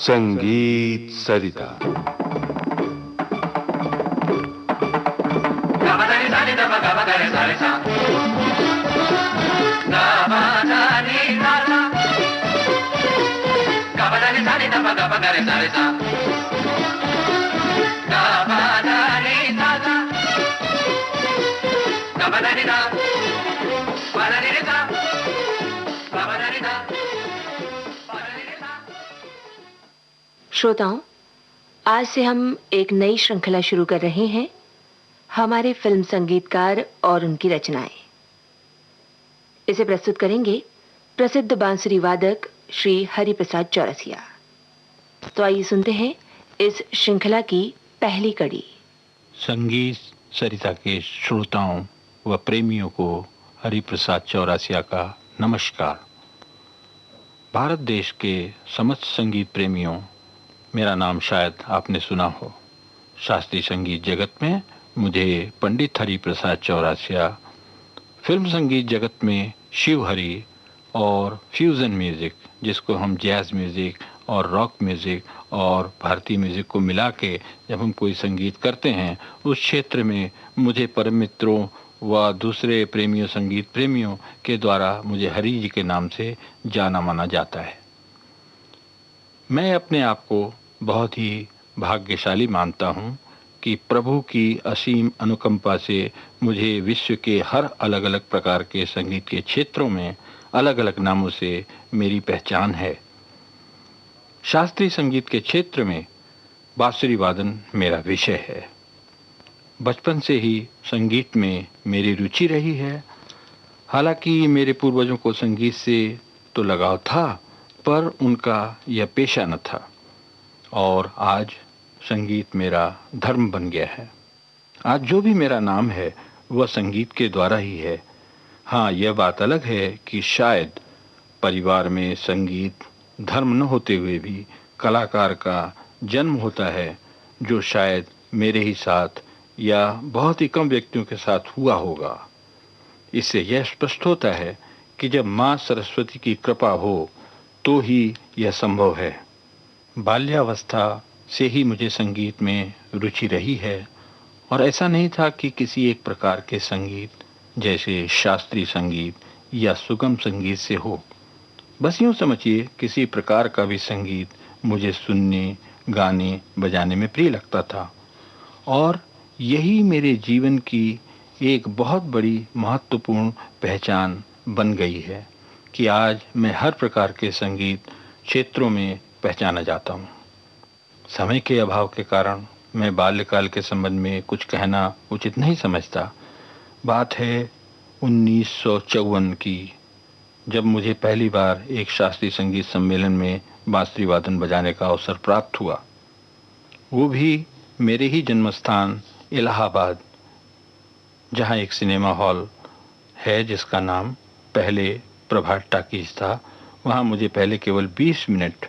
संगीत सरिता। श्रोताओं, आज से हम एक नई श्रृंखला शुरू कर रहे हैं, हमारे फिल्म संगीतकार और उनकी रचनाएं। इसे प्रस्तुत करेंगे प्रसिद्ध बांसुरी वादक श्री हरिप्रसाद चौरसिया। तो आइए सुनते हैं इस श्रृंखला की पहली कड़ी। संगीत सरिता के श्रोताओं व प्रेमियों को हरिप्रसाद चौरसिया का नमस्कार। भारत देश के समस्त संगीत प्रेमियों, मेरा नाम शायद आपने सुना हो। शास्त्रीय संगीत जगत में मुझे पंडित हरिप्रसाद चौरसिया, फिल्म संगीत जगत में शिव हरि और फ्यूजन म्यूज़िक, जिसको हम जैज़ म्यूज़िक और रॉक म्यूज़िक और भारतीय म्यूज़िक को मिला के जब हम कोई संगीत करते हैं, उस क्षेत्र में मुझे परम मित्रों व दूसरे प्रेमियों, संगीत प्रेमियों के द्वारा मुझे हरि जी के नाम से जाना माना जाता है। मैं अपने आप को बहुत ही भाग्यशाली मानता हूँ कि प्रभु की असीम अनुकंपा से मुझे विश्व के हर अलग अलग प्रकार के संगीत के क्षेत्रों में अलग अलग नामों से मेरी पहचान है। शास्त्रीय संगीत के क्षेत्र में बांसुरी वादन मेरा विषय है। बचपन से ही संगीत में मेरी रुचि रही है। हालांकि मेरे पूर्वजों को संगीत से तो लगाव था, पर उनका यह पेशा न था, और आज संगीत मेरा धर्म बन गया है। आज जो भी मेरा नाम है वह संगीत के द्वारा ही है। हाँ, यह बात अलग है कि शायद परिवार में संगीत धर्म न होते हुए भी कलाकार का जन्म होता है, जो शायद मेरे ही साथ या बहुत ही कम व्यक्तियों के साथ हुआ होगा। इससे यह स्पष्ट होता है कि जब माँ सरस्वती की कृपा हो तो ही यह संभव है। बाल्यावस्था से ही मुझे संगीत में रुचि रही है, और ऐसा नहीं था कि किसी एक प्रकार के संगीत, जैसे शास्त्रीय संगीत या सुगम संगीत से हो। बस यूँ समझिए, किसी प्रकार का भी संगीत मुझे सुनने, गाने, बजाने में प्रिय लगता था, और यही मेरे जीवन की एक बहुत बड़ी महत्वपूर्ण पहचान बन गई है कि आज मैं हर प्रकार के संगीत क्षेत्रों में पहचाना जाता हूँ। समय के अभाव के कारण मैं बाल्यकाल के संबंध में कुछ कहना उचित नहीं समझता। बात है 1954 की, जब मुझे पहली बार एक शास्त्रीय संगीत सम्मेलन में बांसुरी वादन बजाने का अवसर प्राप्त हुआ। वो भी मेरे ही जन्मस्थान इलाहाबाद, जहाँ एक सिनेमा हॉल है जिसका नाम पहले प्रभात टाकीज था। वहाँ मुझे पहले केवल 20 मिनट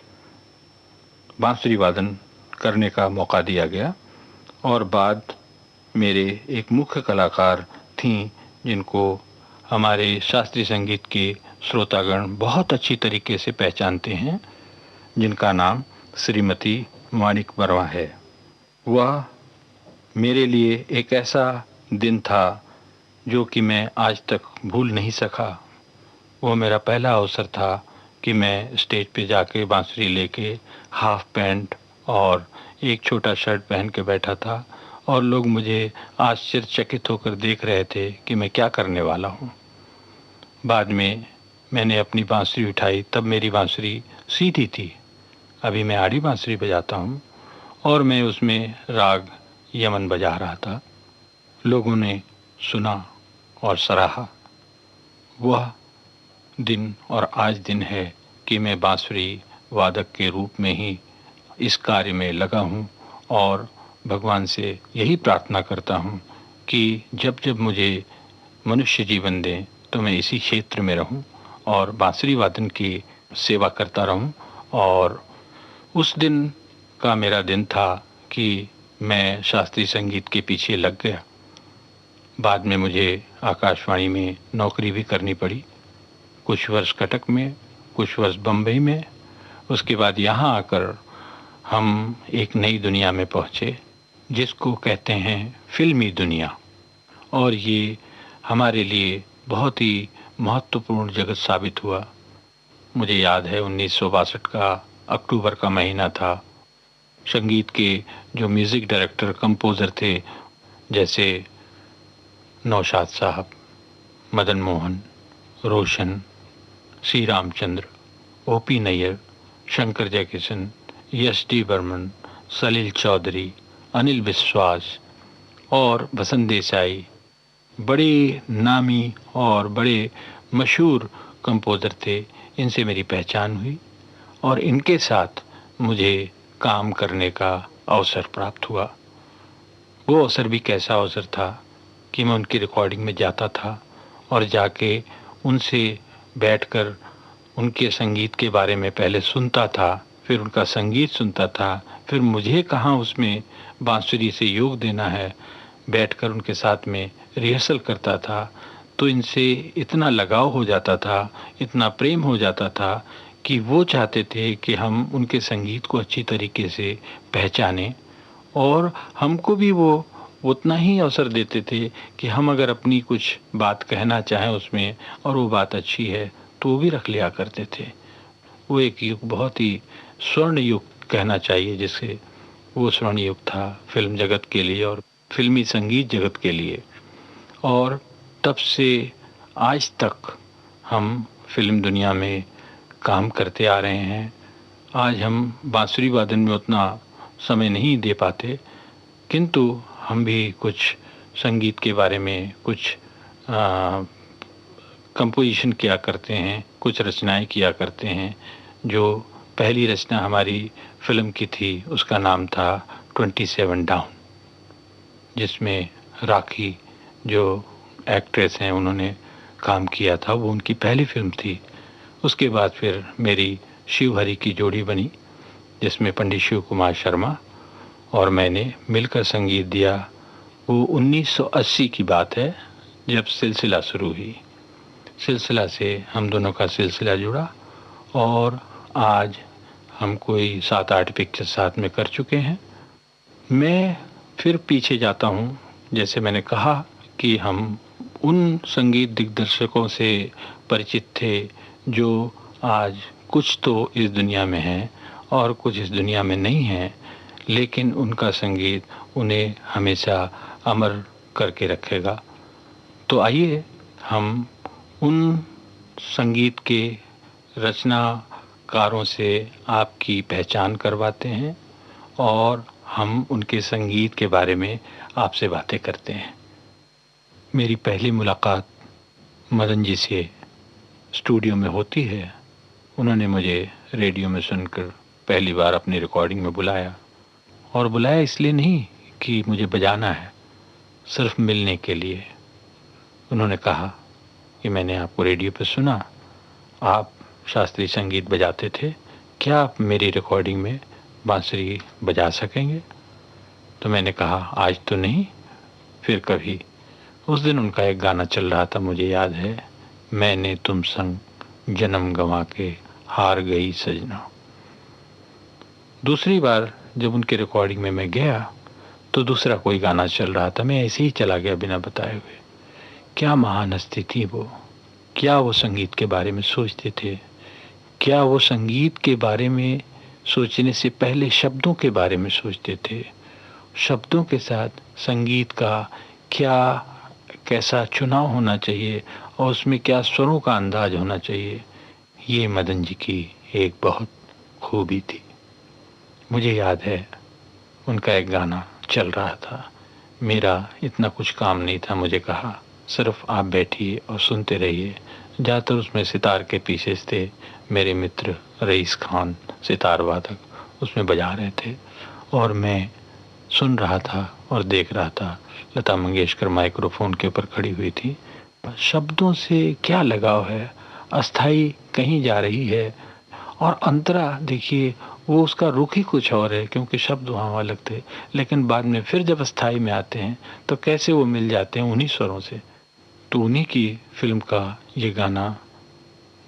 बांसुरी वादन करने का मौका दिया गया, और बाद मेरे एक मुख्य कलाकार थीं जिनको हमारे शास्त्रीय संगीत के श्रोतागण बहुत अच्छी तरीके से पहचानते हैं, जिनका नाम श्रीमती माणिक वर्मा है। वह मेरे लिए एक ऐसा दिन था जो कि मैं आज तक भूल नहीं सका। वो मेरा पहला अवसर था कि मैं स्टेज पे जाके बांसुरी लेके हाफ पैंट और एक छोटा शर्ट पहन के बैठा था, और लोग मुझे आश्चर्यचकित होकर देख रहे थे कि मैं क्या करने वाला हूँ। बाद में मैंने अपनी बांसुरी उठाई, तब मेरी बांसुरी सीधी थी। अभी मैं आड़ी बांसुरी बजाता हूँ, और मैं उसमें राग यमन बजा रहा था। लोगों ने सुना और सराहा। वह दिन और आज दिन है कि मैं बांसुरी वादक के रूप में ही इस कार्य में लगा हूँ, और भगवान से यही प्रार्थना करता हूँ कि जब जब मुझे मनुष्य जीवन दें तो मैं इसी क्षेत्र में रहूँ और बांसुरी वादन की सेवा करता रहूँ। और उस दिन का मेरा दिन था कि मैं शास्त्रीय संगीत के पीछे लग गया। बाद में मुझे आकाशवाणी में नौकरी भी करनी पड़ी, कुछ वर्ष कटक में, कुछ वर्ष बम्बई में। उसके बाद यहाँ आकर हम एक नई दुनिया में पहुँचे जिसको कहते हैं फिल्मी दुनिया, और ये हमारे लिए बहुत ही महत्वपूर्ण जगत साबित हुआ। मुझे याद है 1962 का अक्टूबर का महीना था। संगीत के जो म्यूज़िक डायरेक्टर कंपोज़र थे, जैसे नौशाद साहब, मदन मोहन, रोशन, सी रामचंद्र, ओपी नैयर, शंकर जयकिशन, यश डी बर्मन, सलील चौधरी, अनिल विश्वास और वसंत देसाई, बड़े नामी और बड़े मशहूर कंपोज़र थे। इनसे मेरी पहचान हुई और इनके साथ मुझे काम करने का अवसर प्राप्त हुआ। वो अवसर भी कैसा अवसर था कि मैं उनकी रिकॉर्डिंग में जाता था और जाके उनसे बैठकर उनके संगीत के बारे में पहले सुनता था, फिर उनका संगीत सुनता था, फिर मुझे कहाँ उसमें बांसुरी से योग देना है, बैठकर उनके साथ में रिहर्सल करता था। तो इनसे इतना लगाव हो जाता था, इतना प्रेम हो जाता था कि वो चाहते थे कि हम उनके संगीत को अच्छी तरीके से पहचानें, और हमको भी वो उतना ही अवसर देते थे कि हम अगर अपनी कुछ बात कहना चाहें उसमें और वो बात अच्छी है तो वो भी रख लिया करते थे। वो एक युग, बहुत ही स्वर्ण युग कहना चाहिए जिसे, वो स्वर्ण युग था फिल्म जगत के लिए और फिल्मी संगीत जगत के लिए। और तब से आज तक हम फिल्म दुनिया में काम करते आ रहे हैं। आज हम बांसुरी वादन में उतना समय नहीं दे पाते, किंतु हम भी कुछ संगीत के बारे में कुछ कंपोजिशन किया करते हैं, कुछ रचनाएं किया करते हैं। जो पहली रचना हमारी फिल्म की थी उसका नाम था 27 डाउन, जिसमें राखी जो एक्ट्रेस हैं उन्होंने काम किया था, वो उनकी पहली फिल्म थी। उसके बाद फिर मेरी शिव हरी की जोड़ी बनी जिसमें पंडित शिव कुमार शर्मा और मैंने मिलकर संगीत दिया। वो 1980 की बात है जब सिलसिला शुरू हुई। सिलसिला से हम दोनों का सिलसिला जुड़ा और आज हम कोई 7-8 पिक्चर साथ में कर चुके हैं। मैं फिर पीछे जाता हूँ, जैसे मैंने कहा कि हम उन संगीत दिग्दर्शकों से परिचित थे जो आज कुछ तो इस दुनिया में हैं और कुछ इस दुनिया में नहीं हैं, लेकिन उनका संगीत उन्हें हमेशा अमर करके रखेगा। तो आइए हम उन संगीत के रचनाकारों से आपकी पहचान करवाते हैं और हम उनके संगीत के बारे में आपसे बातें करते हैं। मेरी पहली मुलाकात मदन जी से स्टूडियो में होती है। उन्होंने मुझे रेडियो में सुनकर पहली बार अपनी रिकॉर्डिंग में बुलाया, और बुलाया इसलिए नहीं कि मुझे बजाना है, सिर्फ मिलने के लिए। उन्होंने कहा कि मैंने आपको रेडियो पर सुना, आप शास्त्रीय संगीत बजाते थे, क्या आप मेरी रिकॉर्डिंग में बांसुरी बजा सकेंगे? तो मैंने कहा आज तो नहीं, फिर कभी। उस दिन उनका एक गाना चल रहा था, मुझे याद है, मैंने तुम संग जन्म गंवा के हार गई सजना। दूसरी बार जब उनके रिकॉर्डिंग में मैं गया तो दूसरा कोई गाना चल रहा था, मैं ऐसे ही चला गया बिना बताए हुए। क्या महान हस्ती थी वो, क्या वो संगीत के बारे में सोचते थे, क्या वो संगीत के बारे में सोचने से पहले शब्दों के बारे में सोचते थे, शब्दों के साथ संगीत का क्या कैसा चुनाव होना चाहिए और उसमें क्या स्वरों का अंदाज होना चाहिए, ये मदन जी की एक बहुत खूबी थी। मुझे याद है उनका एक गाना चल रहा था, मेरा इतना कुछ काम नहीं था, मुझे कहा सिर्फ आप बैठिए और सुनते रहिए। ज़्यादातर उसमें सितार के पीसेस थे, मेरे मित्र रईस खान सितार वादक उसमें बजा रहे थे और मैं सुन रहा था और देख रहा था। लता मंगेशकर माइक्रोफोन के ऊपर खड़ी हुई थी। शब्दों से क्या लगाव है, अस्थाई कहीं जा रही है, और अंतरा देखिए वो उसका रुख ही कुछ और है, क्योंकि शब्द वहाँ अलग थे, लेकिन बाद में फिर जब स्थाई में आते हैं तो कैसे वो मिल जाते हैं उन्हीं स्वरों से। तो उन्हीं की फिल्म का ये गाना,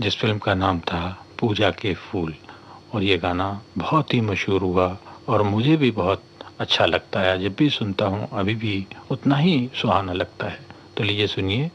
जिस फिल्म का नाम था पूजा के फूल, और ये गाना बहुत ही मशहूर हुआ और मुझे भी बहुत अच्छा लगता है। जब भी सुनता हूँ अभी भी उतना ही सुहाना लगता है। तो लीजिए सुनिए।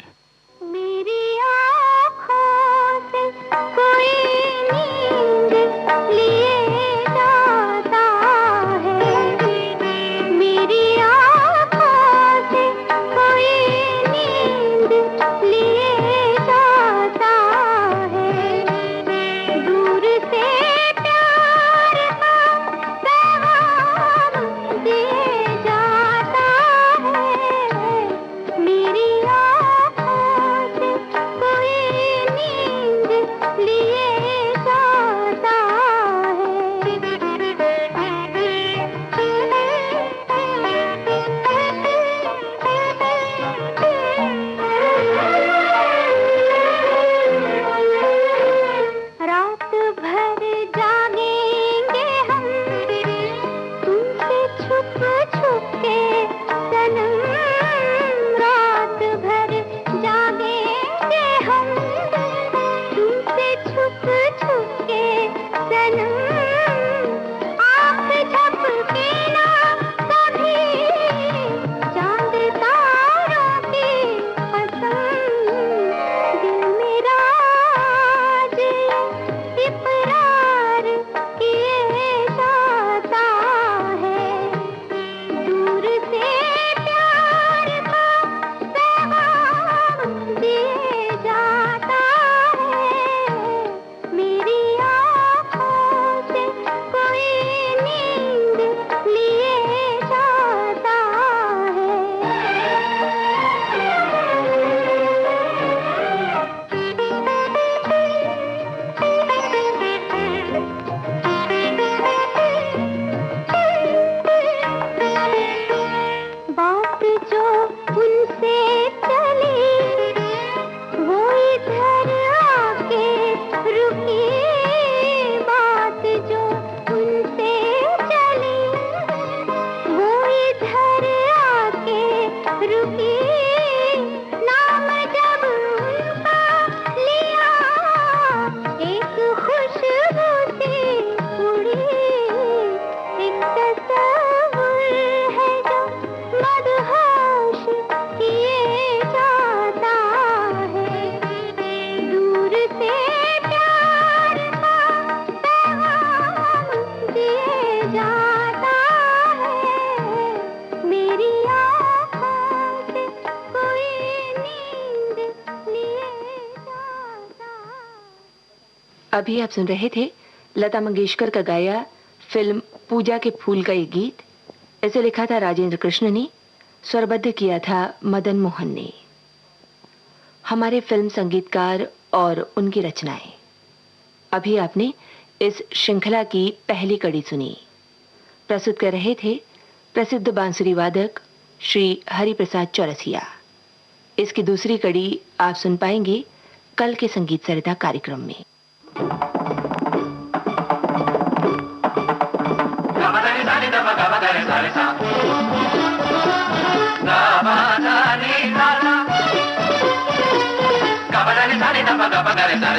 अभी आप सुन रहे थे लता मंगेशकर का गाया फिल्म पूजा के फूल का ये गीत। इसे लिखा था राजेंद्र कृष्ण ने, स्वरबद्ध किया था मदन मोहन ने। हमारे फिल्म संगीतकार और उनकी रचनाएं। अभी आपने इस श्रृंखला की पहली कड़ी सुनी। प्रस्तुत कर रहे थे प्रसिद्ध बांसुरी वादक श्री हरिप्रसाद चौरसिया। इसकी दूसरी कड़ी आप सुन पाएंगे कल के संगीत सरिता कार्यक्रम में।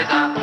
Sa